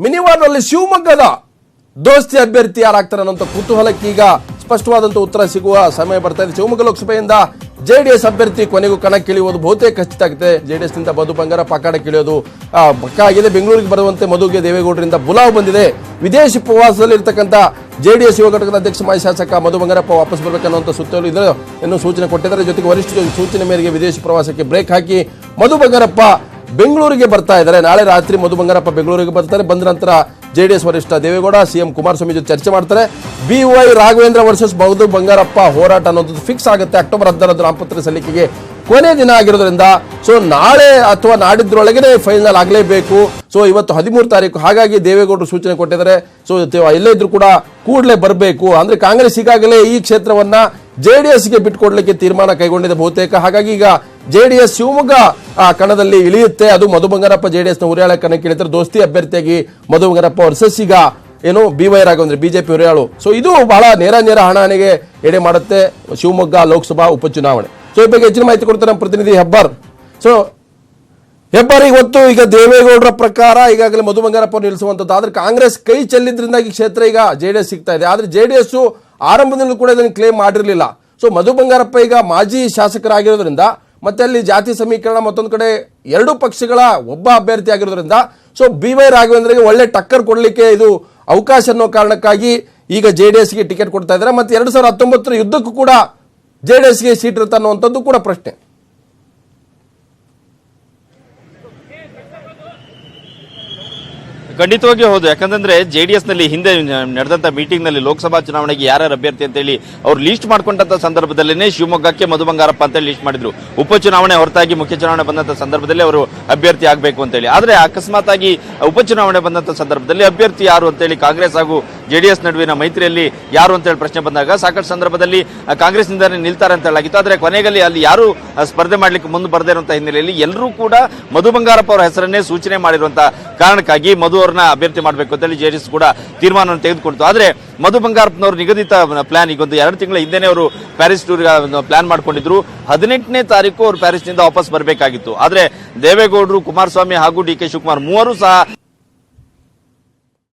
ಮಿನಿವಾರ್ನಲ್ಲಿ ಶಿವಮೊಗ್ಗದ ದೋಸ್ತಿ ಅಭ್ಯರ್ಥಿ ಯಾರಾಗ್ತಾರೆ ಅನ್ನೋ ಕುತೂಹಲಕ್ಕೆ ಈಗ ಸ್ಪಷ್ಟವಾದಂತ ಉತ್ತರ ಸಿಗುವ ಸಮಯ ಬರ್ತಾ ಇದೆ. ಶಿವಮೊಗ್ಗ ಲೋಕಸಭೆಯಿಂದ ಜೆಡಿಎಸ್ ಅಭ್ಯರ್ಥಿ ಕೊನೆಗೂ ಕಣಕ್ಕಿಳಿಯುವುದು ಬಹುತೇಕ ಖಚಿತ ಆಗುತ್ತೆ. ಜೆಡಿಎಸ್ ನಿಂದ ಮಧು ಬಂಗಾರಪ್ಪ ಅಖಾಡಕ್ಕಿಳಿಯೋದು ಪಕ್ಕ ಆಗಿದೆ. ಬೆಂಗಳೂರಿಗೆ ಬರುವಂತೆ ಮಧುಗೆ ದೇವೇಗೌಡರಿಂದ ಬುಲಾವ್ ಬಂದಿದೆ. ವಿದೇಶಿ ಪ್ರವಾಸದಲ್ಲಿ ಇರತಕ್ಕಂಥ ಜೆಡಿಎಸ್ ಯುವ ಘಟಕದ ಅಧ್ಯಕ್ಷ ಮಾಜಿ ಶಾಸಕ ಮಧು ಬಂಗಾರಪ್ಪ ವಾಪಸ್ ಬರಬೇಕನ್ನುವಂತ ಸುತ್ತಲೂ ಇದೆ ಇನ್ನೂ ಸೂಚನೆ ಕೊಟ್ಟಿದ್ದಾರೆ. ಜೊತೆಗೆ ವರಿಷ್ಠರ ಸೂಚನೆ ಮೇರೆಗೆ ವಿದೇಶಿ ಪ್ರವಾಸಕ್ಕೆ ಬ್ರೇಕ್ ಹಾಕಿ ಮಧು ಬಂಗಾರಪ್ಪ ಬೆಂಗಳೂರಿಗೆ ಬರ್ತಾ ಇದ್ದಾರೆ. ನಾಳೆ ರಾತ್ರಿ ಮಧು ಬಂಗಾರಪ್ಪ ಬೆಂಗಳೂರಿಗೆ ಬರ್ತಾರೆ. ಬಂದ ನಂತರ ಜೆಡಿಎಸ್ ವರಿಷ್ಠ ದೇವೇಗೌಡ ಸಿಎಂ ಕುಮಾರಸ್ವಾಮಿ ಜೊತೆ ಚರ್ಚೆ ಮಾಡ್ತಾರೆ. BY ರಾಘವೇಂದ್ರ ವರ್ಸಸ್ ಮಧು ಬಂಗಾರಪ್ಪ ಹೋರಾಟ ಅನ್ನೋದು ಫಿಕ್ಸ್ ಆಗುತ್ತೆ. ಅಕ್ಟೋಬರ್ 10 ನಾಮಪತ್ರ ಸಲ್ಲಿಕೆಗೆ ಕೊನೆ ದಿನ ಆಗಿರೋದ್ರಿಂದ ನಾಳೆ ಅಥವಾ ನಾಡಿದ್ರೊಳಗೆ ಫೈನಲ್ ಆಗಲೇಬೇಕು. ಇವತ್ತು 13 ತಾರೀಕು. ಹಾಗಾಗಿ ದೇವೇಗೌಡರು ಸೂಚನೆ ಕೊಟ್ಟಿದ್ದಾರೆ. ಎಲ್ಲೇ ಇದ್ರು ಕೂಡ ಕೂಡಲೇ ಬರಬೇಕು. ಅಂದ್ರೆ ಕಾಂಗ್ರೆಸ್ ಈಗಾಗಲೇ ಈ ಕ್ಷೇತ್ರವನ್ನ ಜೆಡಿಎಸ್ಗೆ ಬಿಟ್ಟುಕೊಡ್ಲಿಕ್ಕೆ ತೀರ್ಮಾನ ಕೈಗೊಂಡಿದೆ ಬಹುತೇಕ. ಹಾಗಾಗಿ ಈಗ ಜೆಡಿಎಸ್ ಶಿವಮೊಗ್ಗ ಕಣದಲ್ಲಿ ಇಳಿಯುತ್ತೆ. ಅದು ಮಧು ಬಂಗಾರಪ್ಪ ಜೆಡಿಎಸ್ ನ ಹುರಿಯಾಳ ಕಣಕ್ಕೆ ಇಳಿತಾರೆ. ದೋಸ್ತಿ ಅಭ್ಯರ್ಥಿಯಾಗಿ ಮಧು ಬಂಗಾರಪ್ಪ ವರ್ಸಸ್ ಈಗ BY ರಾಘವೇಂದ್ರ ಬಿಜೆಪಿ ಹುರಿಯಾಳು. ಇದು ಬಹಳ ನೇರ ಹಣಾಹಣಿಗೆ ಎಡೆ ಮಾಡುತ್ತೆ ಶಿವಮೊಗ್ಗ ಲೋಕಸಭಾ ಉಪಚುನಾವಣೆ. ಈ ಬಗ್ಗೆ ಹೆಚ್ಚಿನ ಮಾಹಿತಿ ಕೊಡ್ತಾರೆ ನಮ್ಮ ಪ್ರತಿನಿಧಿ ಹೆಬ್ಬಾರ್. ಹೆಬ್ಬಾರ್, ಇವತ್ತು ಈಗ ದೇವೇಗೌಡರ ಪ್ರಕಾರ ಈಗಾಗಲೇ ಮಧು ಬಂಗಾರಪ್ಪ ನಿಲ್ಲಿಸುವಂತದ್ದು. ಆದ್ರೆ ಕಾಂಗ್ರೆಸ್ ಕೈ ಚೆಲ್ಲಿದ್ರಿಂದಾಗಿ ಕ್ಷೇತ್ರ ಈಗ ಜೆಡಿಎಸ್ ಸಿಗ್ತಾ ಇದೆ. ಆದ್ರೆ ಜೆಡಿಎಸ್ ಆರಂಭದಲ್ಲೂ ಕೂಡ ಇದನ್ನು ಕ್ಲೇಮ್ ಮಾಡಿರಲಿಲ್ಲ. ಮಧು ಬಂಗಾರಪ್ಪ ಈಗ ಮಾಜಿ ಶಾಸಕರಾಗಿರೋದ್ರಿಂದ ಮತ್ತೆ ಅಲ್ಲಿ ಜಾತಿ ಸಮೀಕರಣ ಮತ್ತೊಂದು ಕಡೆ ಎರಡು ಪಕ್ಷಗಳ ಒಬ್ಬ ಅಭ್ಯರ್ಥಿ ಆಗಿರೋದ್ರಿಂದ BY ರಾಘವೇಂದ್ರಗೆ ಒಳ್ಳೆ ಟಕ್ಕರ್ ಕೊಡ್ಲಿಕ್ಕೆ ಇದು ಅವಕಾಶ ಅನ್ನೋ ಕಾರಣಕ್ಕಾಗಿ ಈಗ ಜೆಡಿಎಸ್ಗೆ ಟಿಕೆಟ್ ಕೊಡ್ತಾ ಇದ್ದಾರೆ. ಮತ್ತೆ 2019 ಯುದ್ಧಕ್ಕೂ ಕೂಡ ಜೆಡಿಎಸ್ಗೆ ಸೀಟ್ ಇರುತ್ತೆ ಅನ್ನುವಂಥದ್ದು ಕೂಡ ಪ್ರಶ್ನೆ. ಖಂಡಿತವಾಗಿ ಹೌದು. ಯಾಕಂದ್ರೆ ಜೆಡಿಎಸ್ ನಲ್ಲಿ ಹಿಂದೆ ನಡೆದಂತ ಮೀಟಿಂಗ್ ನಲ್ಲಿ ಲೋಕಸಭಾ ಚುನಾವಣೆಗೆ ಯಾರ್ಯಾರು ಅಭ್ಯರ್ಥಿ ಅಂತ ಹೇಳಿ ಅವ್ರು ಲಿಸ್ಟ್ ಮಾಡ್ಕೊಂಡಂತ ಸಂದರ್ಭದಲ್ಲೇ ಶಿವಮೊಗ್ಗಕ್ಕೆ ಮಧು ಬಂಗಾರಪ್ಪ ಅಂತ ಹೇಳಿ ಲಿಸ್ಟ್ ಮಾಡಿದ್ರು. ಉಪಚುನಾವಣೆ ಹೊರತಾಗಿ ಮುಖ್ಯ ಚುನಾವಣೆ ಬಂದಂತ ಸಂದರ್ಭದಲ್ಲಿ ಅವರು ಅಭ್ಯರ್ಥಿ ಆಗಬೇಕು ಅಂತ ಹೇಳಿ. ಆದ್ರೆ ಅಕಸ್ಮಾತ್ ಆಗಿ ಉಪಚುನಾವಣೆ ಬಂದಂತ ಸಂದರ್ಭದಲ್ಲಿ ಅಭ್ಯರ್ಥಿ ಯಾರು ಅಂತ ಹೇಳಿ ಕಾಂಗ್ರೆಸ್ ಹಾಗೂ ಜೆಡಿಎಸ್ ನಡುವಿನ ಮೈತ್ರಿಯಲ್ಲಿ ಯಾರು ಅಂತ ಹೇಳಿ ಪ್ರಶ್ನೆ ಬಂದಾಗ ಸಾಕಷ್ಟು ಸಂದರ್ಭದಲ್ಲಿ ಕಾಂಗ್ರೆಸ್ ನಿಂದ ನಿಲ್ತಾರೆ ಅಂತ ಹೇಳಾಗಿತ್ತು. ಆದ್ರೆ ಕೊನೆಯಲ್ಲಿ ಅಲ್ಲಿ ಯಾರು ಸ್ಪರ್ಧೆ ಮಾಡ್ಲಿಕ್ಕೆ ಮುಂದೆ ಬರದೇ ಇರುವಂತಹ ಹಿನ್ನೆಲೆಯಲ್ಲಿ ಎಲ್ಲರೂ ಕೂಡ ಮಧು ಬಂಗಾರಪ್ಪ ಅವರ ಹೆಸರನ್ನೇ ಸೂಚನೆ ಮಾಡಿರುವಂತಹ ಕಾರಣಕ್ಕಾಗಿ ಮಧು ಅವರನ್ನ ಅಭ್ಯರ್ಥಿ ಮಾಡಬೇಕು ಅಂತ ಹೇಳಿ ಜೆಡಿಎಸ್ ಕೂಡ ತೀರ್ಮಾನ ತೆಗೆದುಕೊಂಡಿತು. ಆದ್ರೆ ಮಧು ಬಂಗಾರಪ್ಪನವರು ನಿಗದಿತ ಪ್ಲಾನ್ ಈಗ ಒಂದು 2 ತಿಂಗಳ ಹಿಂದೆನೇ ಅವರು ಪ್ಯಾರಿಸ್ ಟೂರ್ ಪ್ಲಾನ್ ಮಾಡ್ಕೊಂಡಿದ್ರು. 18ನೇ ತಾರೀಕು ಅವರು ಪ್ಯಾರಿಸ್ ನಿಂದ ವಾಪಸ್ ಬರಬೇಕಾಗಿತ್ತು. ಆದ್ರೆ ದೇವೇಗೌಡರು, ಕುಮಾರಸ್ವಾಮಿ ಹಾಗೂ DK ಶಿವಕುಮಾರ್ ಮೂವರು ಸಹ